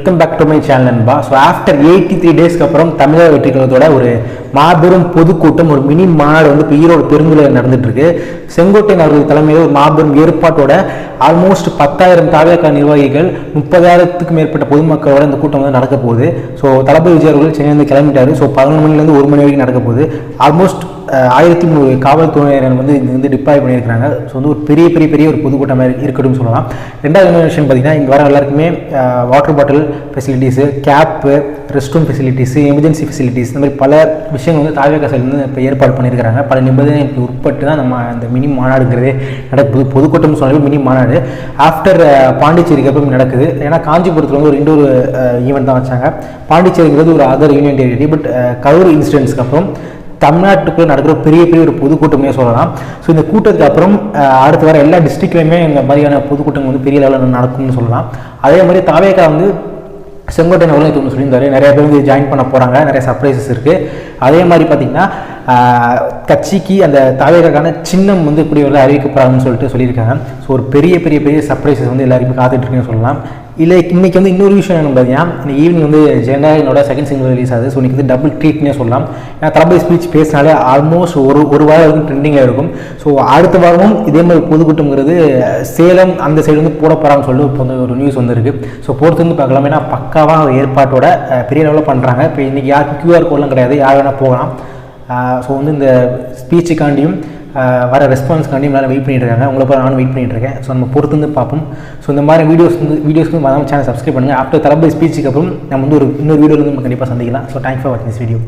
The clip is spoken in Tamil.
Welcome back to my channel நண்பா. ஸோ ஆஃப்டர் 83 டேஸ்க்கு அப்புறம் தமிழக வெற்றி கழகத்தோட ஒரு மாபெரும் பொதுக்கூட்டம், ஒரு மினி மாநாடு வந்து இப்போ ஈரோடு பெருங்குடியில் நடந்துட்டு இருக்கு. செங்கோட்டையன் அவர்கள் தலைமையில் ஒரு மாபெரும் ஏற்பாட்டோட ஆல்மோஸ்ட் 10,000 தாவேகா நிர்வாகிகள், 30,000க்கு மேற்பட்ட பொதுமக்களோட இந்த கூட்டம் வந்து நடக்க போகுது. ஸோ தளபதி விஜய் அவர்கள் சென்னையிலேருந்து கிளம்பிட்டாரு. ஸோ 11 மணிலேருந்து 1 மணி வரைக்கும் நடக்க போகுது. ஆல்மோஸ்ட் 1300 காவல்துறையினர் வந்து இங்கே வந்து டிப்ளாய் பண்ணியிருக்காங்க. ஸோ வந்து ஒரு பெரிய ஒரு பொதுக்கூட்டமாக இருக்கட்டும் சொல்லலாம். ரெண்டாவது என்ன விஷயம் பார்த்தீங்கன்னா, இங்கே வர எல்லாருக்குமே water bottle facilities, cap, rest room facilities, emergency facilities, இந்த மாதிரி பல விஷயங்கள் வந்து தாவேகா சைட்லேருந்து இப்போ ஏற்பாடு பண்ணியிருக்காங்க. பல நிபந்தனைகளுக்கு உட்பட்டு தான் நம்ம அந்த மினி மாநாடுங்கிறதே நடக்குது. பொதுக்கூட்டம் சொன்னாலும் மினி மாநாடு ஆஃப்டர் பாண்டிச்சேரிக்கு அப்புறம் நடக்குது. ஏன்னா காஞ்சிபுரத்தில் வந்து ஒரு இண்டோர் ஈவெண்ட் தான் வச்சாங்க. பாண்டிச்சேரிங்கிறது ஒரு other union territory. But Karur இன்சிடென்ட்ஸ்க்கு அப்புறம் தமிழ்நாட்டுக்குள்ளே நடக்கிற பெரிய ஒரு பொதுக்கூட்டமே சொல்லலாம். ஸோ இந்த கூட்டத்துக்கு அப்புறம் அடுத்து வர எல்லா டிஸ்ட்ரிக்ட்லையுமே இந்த மாதிரியான பொதுக்கூட்டம் வந்து பெரிய லெவலில் நடக்கும்னு சொல்லலாம். அதே மாதிரி தாவேகா வந்து செங்கோட்டையன் அவர்களும் இது ஒன்று சொல்லியிருந்தாரு. நிறைய பேர் வந்து ஜாயின் பண்ண போகிறாங்க, நிறைய சர்ப்ரைசஸ் இருக்குது. அதே மாதிரி பார்த்திங்கன்னா கட்சிக்கு அந்த தாவேகாக்கான சின்னம் வந்து இப்படி வந்து அறிவிக்கப்படுறாங்கன்னு சொல்லியிருக்காங்க. ஸோ ஒரு பெரிய சர்ப்ரைசஸ் வந்து எல்லாருக்குமே காத்துட்ருக்குன்னு சொல்லலாம். இல்லை இன்றைக்கி வந்து இன்னொரு விஷயம் என்ன பார்த்தீங்கன்னா, இன்னைக்கு ஈவினிங் வந்து ஜெயலலிதாவோட செகண்ட் சிங்கிள் ரிலீஸ் ஆகுது. ஸோ இன்றைக்கி வந்து டபுள் ட்ரீட்னே சொல்லலாம். ஏன்னா தளபதி ஸ்பீச் பேசினாலே ஆல்மோஸ்ட் ஒரு வாரம் வரைக்கும் ட்ரெண்டிங்காக இருக்கும். ஸோ அடுத்த வாரமும் இதே மாதிரி பொதுக்கூட்டம்ங்கிறது சேலம் அந்த சைடு வந்து போட போகிறாங்கன்னு சொல்லி இப்போ வந்து ஒரு நியூஸ் வந்துருக்கு. ஸோ பொறுத்து வந்து பார்க்கலாம். ஏன்னா பக்காவாக ஏற்பாட்டோட பெரிய லெவலில் பண்ணுறாங்க. இப்போ இன்றைக்கி யாருக்கும் QR கோடெலாம் கிடையாது, யார் வேணால் போகலாம். ஸோ வந்து இந்த ஸ்பீச்சுக்காண்டியும் வர ரெஸ்பான்ஸ்க்காண்டியும் எல்லாரும் வெயிட் பண்ணிட்டு இருக்காங்க. உங்களை போல நானும் வெயிட் பண்ணிட்டு இருக்கேன். ஸோ நம்ம பொறுத்து வந்து பார்ப்போம். ஸோ இந்த மாதிரி வீடியோஸ்க்கு மறக்காம சேனல் சப்ஸ்கிரைப் பண்ணுங்கள். ஆஃப்டர் தளபதி ஸ்பீச்சுக்கு அப்புறம் நம்ம வந்து இன்னொரு வீடியோவில் வந்து நம்ம கண்டிப்பாக சந்திக்கலாம். ஸோ தேங்க்ஸ் ஃபார் வாட்சிங் திஸ் வீடியோ.